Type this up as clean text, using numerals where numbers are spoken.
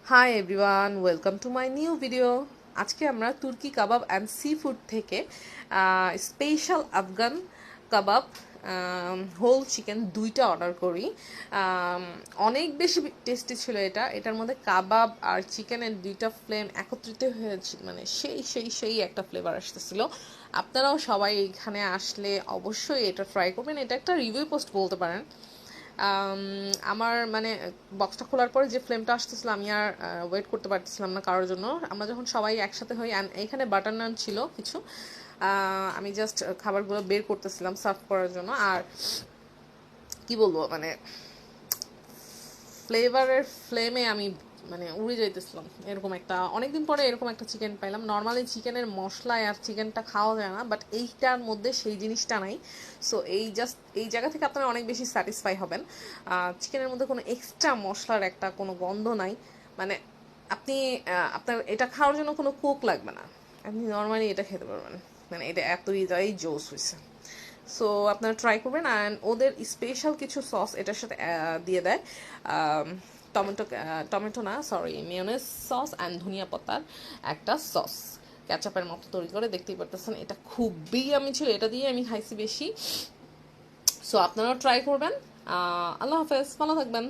Hi everyone, welcome to my new video. আজকে আমরা তুর্কি কাবাব অ্যান্ড সি ফুড থেকে স্পেশাল আফগান কাবাব হোল চিকেন দুইটা অর্ডার করি। অনেক বেশি টেস্টি ছিল এটার মধ্যে কাবাব আর চিকেনের দুইটা ফ্লেম একত্রিত হয়েছে, মানে সেই একটা ফ্লেভার আসতেছিল। আপনারাও সবাই এখানে আসলে অবশ্যই এটা ট্রাই করবেন। এটা একটা রিভিউ পোস্ট বলতে পারেন। আমার মানে বক্সটা খোলার পরে যে ফ্লেমটা আসতেছিল, আমি আর ওয়েট করতে পারতেছিলাম না কারোর জন্য। আমরা যখন সবাই একসাথে হই, এখানে বাটার নান ছিল কিছু, আমি জাস্ট খাবারগুলো বের করতেছিলাম সার্ভ করার জন্য। আর কি বলবো, মানে ফ্লেভারের ফ্লেমে আমি মানে উড়ে যাইতেছিলাম। এরকম একটা অনেকদিন পরে এরকম একটা চিকেন পাইলাম। নর্মালি চিকেনের মশলায় আর চিকেনটা খাওয়া যায় না, বাট এইটার মধ্যে সেই জিনিসটা নাই। সো এই জায়গা থেকে আপনারা অনেক বেশি স্যাটিসফাই হবেন। চিকেনের মধ্যে কোনো এক্সট্রা মশলার একটা কোনো গন্ধ নাই। মানে আপনি আপনার এটা খাওয়ার জন্য কোনো কুক লাগবে না, আপনি নর্মালি এটা খেতে পারবেন। মানে এটা এতই জোস হয়েছে। সো আপনারা ট্রাই করবেন। অ্যান্ড ওদের স্পেশাল কিছু সস এটার সাথে দিয়ে দেয়। টমেটো টমেটো না, সরি, মেয়োনেজ সস অ্যান্ড ধনিয়া পাতার একটা সস, ক্যাচাপের মতো তৈরি করে, দেখতেই পারতেছেন। এটা খুবই আমি ছিল, এটা দিয়ে আমি খাইছি বেশি। সো আপনারাও ট্রাই করবেন। আল্লাহ হাফেজ, ভালো থাকবেন।